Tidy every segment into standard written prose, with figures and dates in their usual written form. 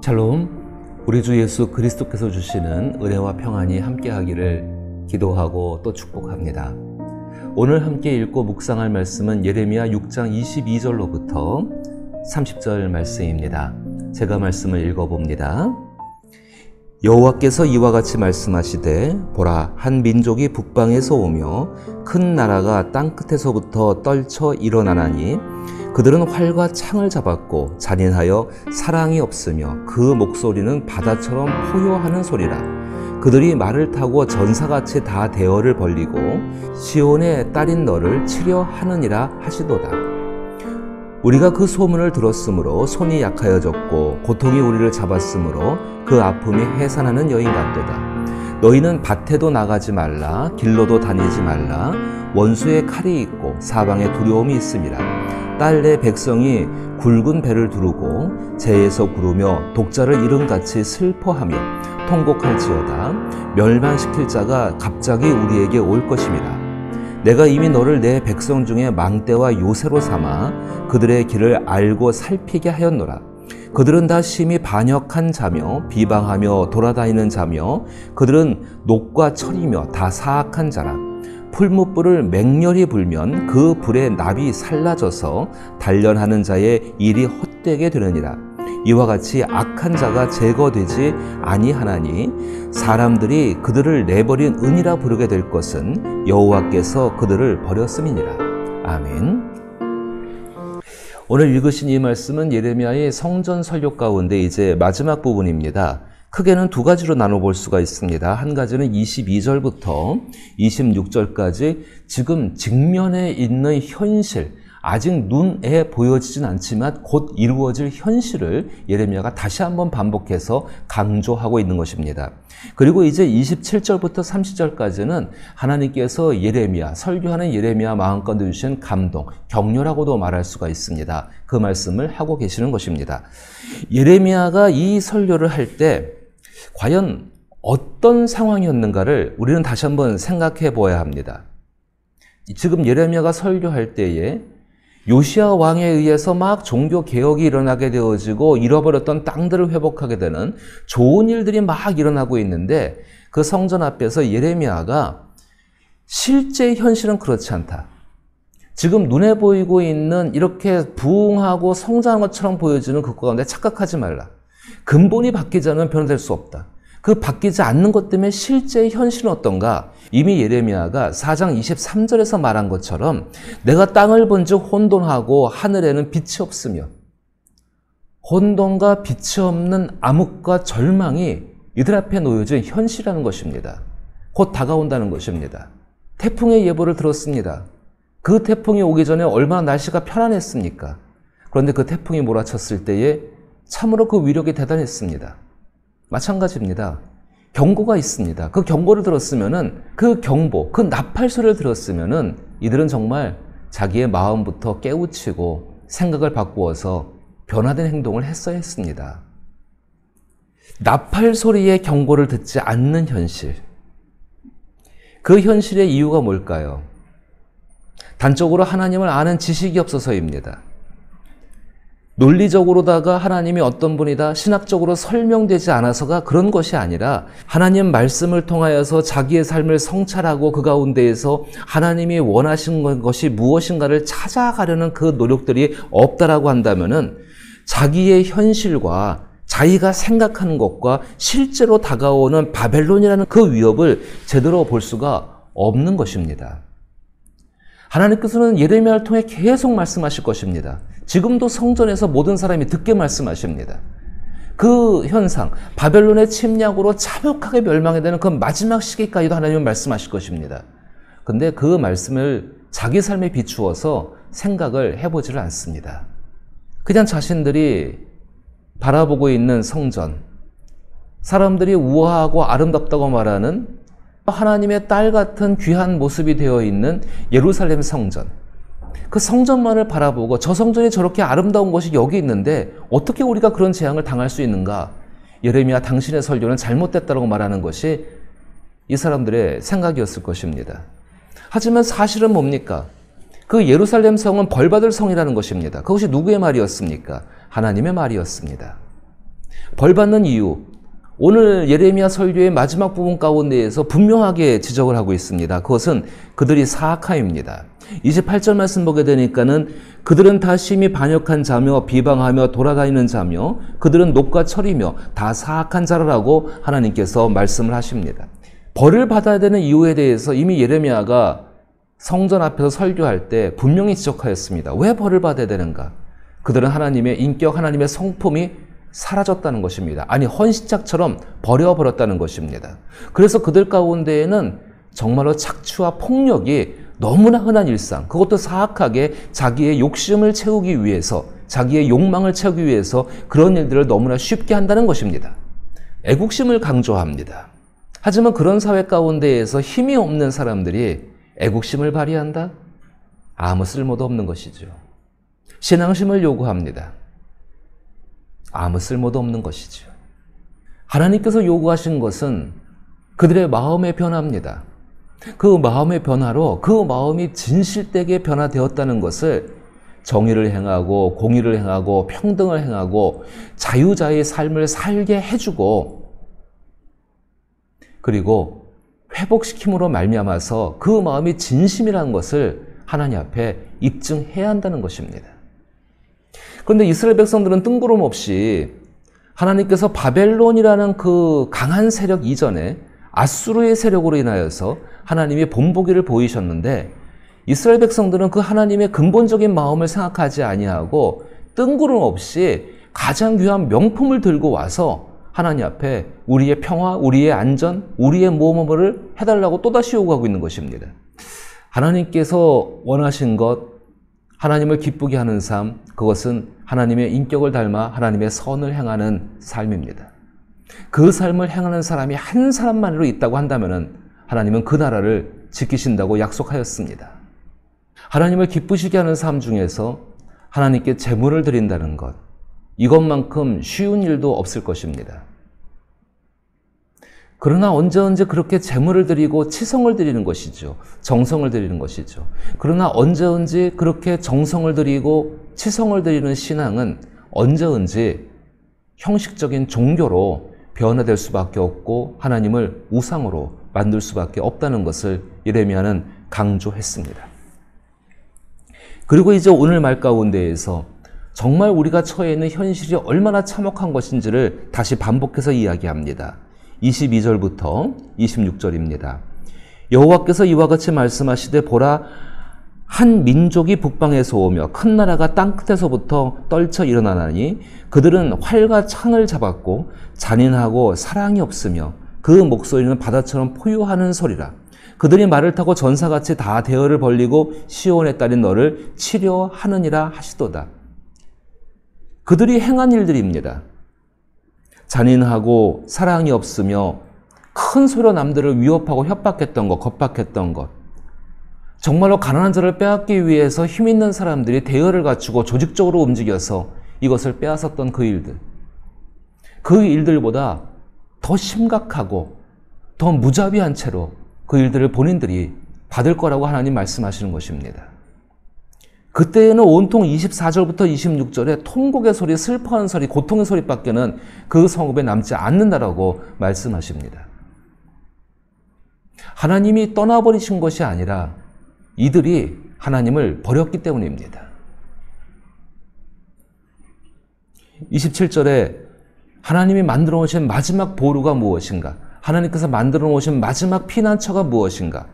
샬롬, 우리 주 예수 그리스도께서 주시는 은혜와 평안이 함께하기를 기도하고 또 축복합니다. 오늘 함께 읽고 묵상할 말씀은 예레미야 6장 22절로부터 30절 말씀입니다. 제가 말씀을 읽어봅니다. 여호와께서 이와 같이 말씀하시되 보라, 한 민족이 북방에서 오며 큰 나라가 땅끝에서부터 떨쳐 일어나나니 그들은 활과 창을 잡았고 잔인하여 사랑이 없으며 그 목소리는 바다처럼 포효하는 소리라. 그들이 말을 타고 전사같이 다 대어를 벌리고 시온의 딸인 너를 치려 하느니라 하시도다. 우리가 그 소문을 들었으므로 손이 약하여졌고 고통이 우리를 잡았으므로 그 아픔이 해산하는 여인 같도다. 너희는 밭에도 나가지 말라, 길로도 다니지 말라. 원수의 칼이 있고 사방에 두려움이 있음이라. 딸 내 백성이 굵은 배를 두르고 재에서 구르며 독자를 이름같이 슬퍼하며 통곡할지어다. 멸망시킬 자가 갑자기 우리에게 올 것임이라. 내가 이미 너를 내 백성 중에 망대와 요새로 삼아 그들의 길을 알고 살피게 하였노라. 그들은 다 심히 반역한 자며 비방하며 돌아다니는 자며 그들은 녹과 철이며 다 사악한 자라. 풀무불을 맹렬히 불면 그 불에 납이 살라져서 단련하는 자의 일이 헛되게 되느니라. 이와 같이 악한 자가 제거되지 아니하나니 사람들이 그들을 내버린 은이라 부르게 될 것은 여호와께서 그들을 버렸음이니라. 아멘. 오늘 읽으신 이 말씀은 예레미야의 성전 설교 가운데 이제 마지막 부분입니다. 크게는 두 가지로 나눠볼 수가 있습니다. 한 가지는 22절부터 26절까지 지금 직면에 있는 현실, 아직 눈에 보여지진 않지만 곧 이루어질 현실을 예레미야가 다시 한번 반복해서 강조하고 있는 것입니다. 그리고 이제 27절부터 30절까지는 하나님께서 예레미야, 설교하는 예레미야 마음가운데 주신 감동, 격려라고도 말할 수가 있습니다. 그 말씀을 하고 계시는 것입니다. 예레미야가 이 설교를 할 때 과연 어떤 상황이었는가를 우리는 다시 한번 생각해 보아야 합니다. 지금 예레미야가 설교할 때에 요시야 왕에 의해서 막 종교 개혁이 일어나게 되어지고 잃어버렸던 땅들을 회복하게 되는 좋은 일들이 막 일어나고 있는데 그 성전 앞에서 예레미야가 실제 현실은 그렇지 않다. 지금 눈에 보이고 있는 이렇게 부흥하고 성장한 것처럼 보여지는 그 가운데 착각하지 말라. 근본이 바뀌지 않으면 변화될 수 없다. 그 바뀌지 않는 것 때문에 실제 현실은 어떤가? 이미 예레미야가 4장 23절에서 말한 것처럼 내가 땅을 본즉 혼돈하고 하늘에는 빛이 없으며 혼돈과 빛이 없는 암흑과 절망이 이들 앞에 놓여진 현실이라는 것입니다. 곧 다가온다는 것입니다. 태풍의 예보를 들었습니다. 그 태풍이 오기 전에 얼마나 날씨가 편안했습니까? 그런데 그 태풍이 몰아쳤을 때에 참으로 그 위력이 대단했습니다. 마찬가지입니다. 경고가 있습니다. 그 경고를 들었으면은 그 경보, 그 나팔 소리를 들었으면은 이들은 정말 자기의 마음부터 깨우치고 생각을 바꾸어서 변화된 행동을 했어야 했습니다. 나팔 소리의 경고를 듣지 않는 현실. 그 현실의 이유가 뭘까요? 단적으로 하나님을 아는 지식이 없어서입니다. 논리적으로다가 하나님이 어떤 분이다, 신학적으로 설명되지 않아서가 그런 것이 아니라 하나님 말씀을 통하여서 자기의 삶을 성찰하고 그 가운데에서 하나님이 원하신 것이 무엇인가를 찾아가려는 그 노력들이 없다라고 한다면은 자기의 현실과 자기가 생각하는 것과 실제로 다가오는 바벨론이라는 그 위협을 제대로 볼 수가 없는 것입니다. 하나님께서는 예레미야를 통해 계속 말씀하실 것입니다. 지금도 성전에서 모든 사람이 듣게 말씀하십니다. 그 현상, 바벨론의 침략으로 참혹하게 멸망이 되는 그 마지막 시기까지도 하나님은 말씀하실 것입니다. 근데 그 말씀을 자기 삶에 비추어서 생각을 해보지를 않습니다. 그냥 자신들이 바라보고 있는 성전, 사람들이 우아하고 아름답다고 말하는 하나님의 딸 같은 귀한 모습이 되어 있는 예루살렘 성전, 그 성전만을 바라보고 저 성전이 저렇게 아름다운 것이 여기 있는데 어떻게 우리가 그런 재앙을 당할 수 있는가? 예레미야, 당신의 설교는 잘못됐다고 말하는 것이 이 사람들의 생각이었을 것입니다. 하지만 사실은 뭡니까? 그 예루살렘 성은 벌받을 성이라는 것입니다. 그것이 누구의 말이었습니까? 하나님의 말이었습니다. 벌받는 이유, 오늘 예레미야 설교의 마지막 부분 가운데에서 분명하게 지적을 하고 있습니다. 그것은 그들이 사악함입니다. 28절 말씀 보게 되니까는 그들은 다 심히 반역한 자며 비방하며 돌아다니는 자며 그들은 녹과 철이며 다 사악한 자라라고 하나님께서 말씀을 하십니다. 벌을 받아야 되는 이유에 대해서 이미 예레미야가 성전 앞에서 설교할 때 분명히 지적하였습니다. 왜 벌을 받아야 되는가? 그들은 하나님의 인격, 하나님의 성품이 사라졌다는 것입니다. 아니, 헌시짝처럼 버려버렸다는 것입니다. 그래서 그들 가운데에는 정말로 착취와 폭력이 너무나 흔한 일상, 그것도 사악하게 자기의 욕심을 채우기 위해서, 자기의 욕망을 채우기 위해서 그런 일들을 너무나 쉽게 한다는 것입니다. 애국심을 강조합니다. 하지만 그런 사회 가운데에서 힘이 없는 사람들이 애국심을 발휘한다? 아무 쓸모도 없는 것이죠. 신앙심을 요구합니다. 아무 쓸모도 없는 것이죠. 하나님께서 요구하신 것은 그들의 마음의 변화입니다. 그 마음의 변화로 그 마음이 진실되게 변화되었다는 것을 정의를 행하고 공의를 행하고 평등을 행하고 자유자의 삶을 살게 해주고 그리고 회복시킴으로 말미암아서 그 마음이 진심이라는 것을 하나님 앞에 입증해야 한다는 것입니다. 그런데 이스라엘 백성들은 뜬구름없이 하나님께서 바벨론이라는 그 강한 세력 이전에 아수르의 세력으로 인하여서 하나님이 본보기를 보이셨는데 이스라엘 백성들은 그 하나님의 근본적인 마음을 생각하지 아니하고 뜬구름없이 가장 귀한 명품을 들고 와서 하나님 앞에 우리의 평화, 우리의 안전, 우리의 모험을 해달라고 또다시 요구하고 있는 것입니다. 하나님께서 원하신 것, 하나님을 기쁘게 하는 삶, 그것은 하나님의 인격을 닮아 하나님의 선을 행하는 삶입니다. 그 삶을 행하는 사람이 한 사람만으로 있다고 한다면 하나님은 그 나라를 지키신다고 약속하였습니다. 하나님을 기쁘시게 하는 삶 중에서 하나님께 제물을 드린다는 것, 이것만큼 쉬운 일도 없을 것입니다. 그러나 언제 그렇게 제물을 드리고 치성을 드리는 것이죠. 정성을 드리는 것이죠. 그러나 언제 그렇게 정성을 드리고 치성을 드리는 신앙은 언제 형식적인 종교로 변화될 수밖에 없고 하나님을 우상으로 만들 수밖에 없다는 것을 예레미야는 강조했습니다. 그리고 이제 오늘 말 가운데에서 정말 우리가 처해 있는 현실이 얼마나 참혹한 것인지를 다시 반복해서 이야기합니다. 22절부터 26절입니다. 여호와께서 이와 같이 말씀하시되 보라 한 민족이 북방에서 오며 큰 나라가 땅끝에서부터 떨쳐 일어나나니 그들은 활과 창을 잡았고 잔인하고 사랑이 없으며 그 목소리는 바다처럼 포효하는 소리라. 그들이 말을 타고 전사같이 다 대열을 벌리고 시온의 딸인 너를 치려하느니라 하시도다. 그들이 행한 일들입니다. 잔인하고 사랑이 없으며 큰 소리로 남들을 위협하고 협박했던 것, 겁박했던 것. 정말로 가난한 자를 빼앗기 위해서 힘 있는 사람들이 대열을 갖추고 조직적으로 움직여서 이것을 빼앗았던 그 일들. 그 일들보다 더 심각하고 더 무자비한 채로 그 일들을 본인들이 받을 거라고 하나님 말씀하시는 것입니다. 그때에는 온통 24절부터 26절에 통곡의 소리, 슬퍼하는 소리, 고통의 소리밖에는 그 성읍에 남지 않는다라고 말씀하십니다. 하나님이 떠나버리신 것이 아니라 이들이 하나님을 버렸기 때문입니다. 27절에 하나님이 만들어 놓으신 마지막 보루가 무엇인가? 하나님께서 만들어 놓으신 마지막 피난처가 무엇인가?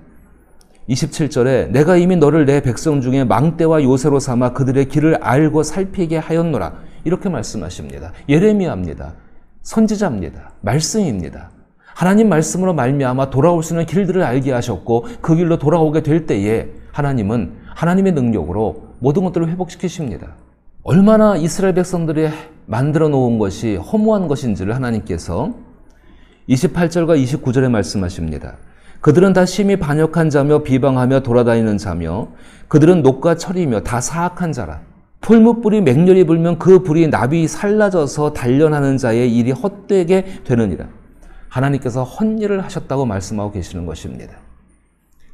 27절에 내가 이미 너를 내 백성 중에 망대와 요새로 삼아 그들의 길을 알고 살피게 하였노라. 이렇게 말씀하십니다. 예레미야입니다. 선지자입니다. 말씀입니다. 하나님 말씀으로 말미암아 돌아올 수 있는 길들을 알게 하셨고 그 길로 돌아오게 될 때에 하나님은 하나님의 능력으로 모든 것들을 회복시키십니다. 얼마나 이스라엘 백성들이 만들어 놓은 것이 허무한 것인지를 하나님께서 28절과 29절에 말씀하십니다. 그들은 다 심히 반역한 자며 비방하며 돌아다니는 자며 그들은 녹과 철이며 다 사악한 자라. 풀무불이 맹렬히 불면 그 불이 나비 살라져서 단련하는 자의 일이 헛되게 되느니라. 하나님께서 헛일을 하셨다고 말씀하고 계시는 것입니다.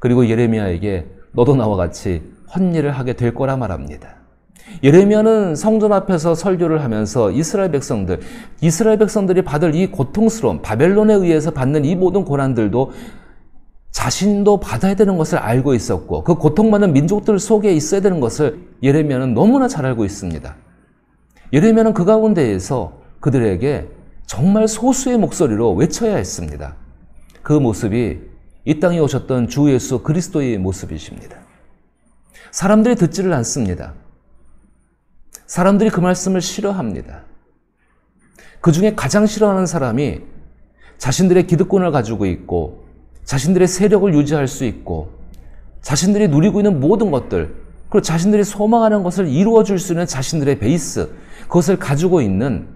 그리고 예레미야에게 너도 나와 같이 헛일을 하게 될 거라 말합니다. 예레미야는 성전 앞에서 설교를 하면서 이스라엘 백성들이 받을 이 고통스러운 바벨론에 의해서 받는 이 모든 고난들도 자신도 받아야 되는 것을 알고 있었고 그 고통받는 민족들 속에 있어야 되는 것을 예레미야는 너무나 잘 알고 있습니다. 예레미야는 그 가운데에서 그들에게 정말 소수의 목소리로 외쳐야 했습니다. 그 모습이 이 땅에 오셨던 주 예수 그리스도의 모습이십니다. 사람들이 듣지를 않습니다. 사람들이 그 말씀을 싫어합니다. 그 중에 가장 싫어하는 사람이 자신들의 기득권을 가지고 있고 자신들의 세력을 유지할 수 있고 자신들이 누리고 있는 모든 것들 그리고 자신들이 소망하는 것을 이루어 줄 수 있는 자신들의 베이스 그것을 가지고 있는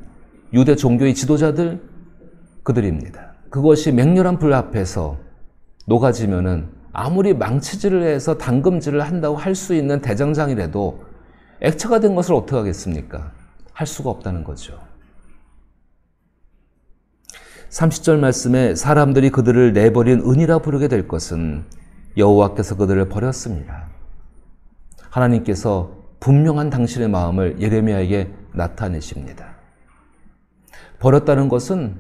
유대 종교의 지도자들 그들입니다. 그것이 맹렬한 불 앞에서 녹아지면은 아무리 망치질을 해서 담금질을 한다고 할 수 있는 대장장이라도 액체가 된 것을 어떻게 하겠습니까? 할 수가 없다는 거죠. 30절 말씀에 사람들이 그들을 내버린 은이라 부르게 될 것은 여호와께서 그들을 버렸습니다. 하나님께서 분명한 당신의 마음을 예레미야에게 나타내십니다. 버렸다는 것은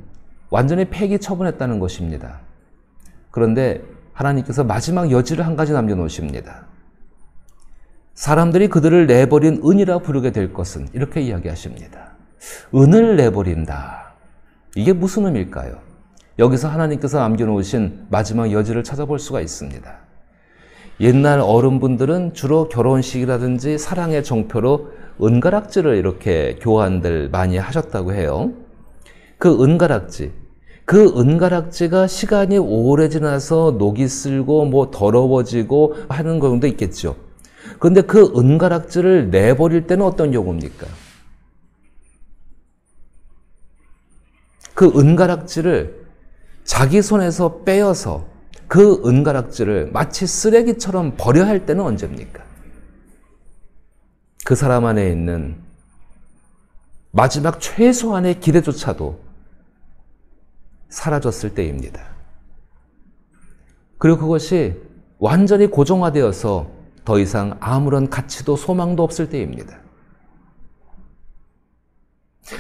완전히 폐기 처분했다는 것입니다. 그런데 하나님께서 마지막 여지를 한 가지 남겨놓으십니다. 사람들이 그들을 내버린 은이라 부르게 될 것은 이렇게 이야기하십니다. 은을 내버린다. 이게 무슨 의미일까요? 여기서 하나님께서 남겨놓으신 마지막 여지를 찾아볼 수가 있습니다. 옛날 어른분들은 주로 결혼식이라든지 사랑의 정표로 은가락지를 이렇게 교환들 많이 하셨다고 해요. 그 은가락지가 시간이 오래 지나서 녹이 슬고 더러워지고 하는 경우도 있겠죠. 그런데 그 은가락지를 내버릴 때는 어떤 경우입니까? 그 은가락지를 자기 손에서 빼어서 그 은가락지를 마치 쓰레기처럼 버려야 할 때는 언제입니까? 그 사람 안에 있는 마지막 최소한의 기대조차도 사라졌을 때입니다. 그리고 그것이 완전히 고정화되어서 더 이상 아무런 가치도 소망도 없을 때입니다.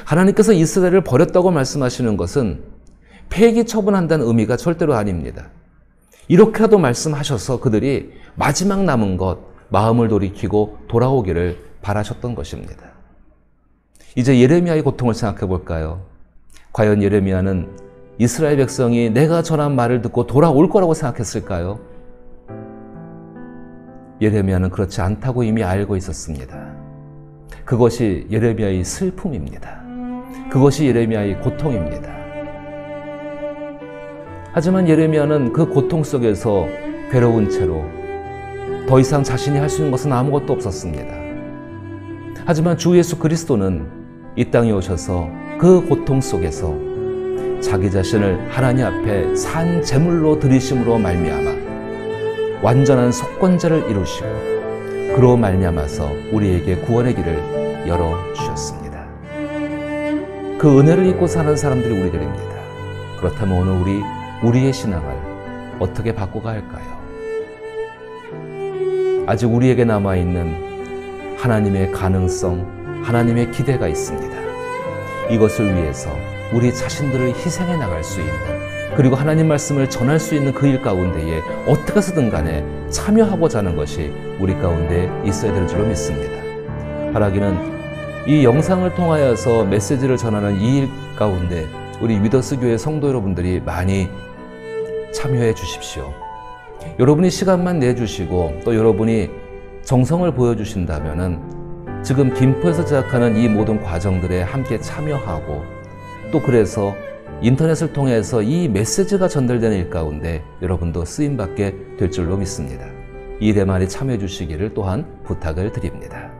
하나님께서 이스라엘을 버렸다고 말씀하시는 것은 폐기 처분한다는 의미가 절대로 아닙니다. 이렇게라도 말씀하셔서 그들이 마지막 남은 것, 마음을 돌이키고 돌아오기를 바라셨던 것입니다. 이제 예레미야의 고통을 생각해 볼까요? 과연 예레미야는 이스라엘 백성이 내가 전한 말을 듣고 돌아올 거라고 생각했을까요? 예레미야는 그렇지 않다고 이미 알고 있었습니다. 그것이 예레미야의 슬픔입니다. 그것이 예레미야의 고통입니다. 하지만 예레미야는 그 고통 속에서 괴로운 채로 더 이상 자신이 할 수 있는 것은 아무것도 없었습니다. 하지만 주 예수 그리스도는 이 땅에 오셔서 그 고통 속에서 자기 자신을 하나님 앞에 산 제물로 드리심으로 말미암아 완전한 속건제를 이루시고 그로 말미암아서 우리에게 구원의 길을 열어주셨습니다. 그 은혜를 입고 사는 사람들이 우리들입니다. 그렇다면 오늘 우리의 신앙을 어떻게 바꿔가 할까요? 아직 우리에게 남아있는 하나님의 가능성, 하나님의 기대가 있습니다. 이것을 위해서 우리 자신들을 희생해 나갈 수 있는 그리고 하나님 말씀을 전할 수 있는 그 일 가운데에 어떻게 해서든 간에 참여하고자 하는 것이 우리 가운데 있어야 될 줄로 믿습니다. 바라기는 이 영상을 통하여서 메시지를 전하는 이 일 가운데 우리 위더스 교회 성도 여러분들이 많이 참여해 주십시오. 여러분이 시간만 내주시고 또 여러분이 정성을 보여주신다면은 지금 김포에서 제작하는 이 모든 과정들에 함께 참여하고 또 그래서 인터넷을 통해서 이 메시지가 전달되는 일 가운데 여러분도 쓰임받게 될 줄로 믿습니다. 이 일에 많이 참여해 주시기를 또한 부탁을 드립니다.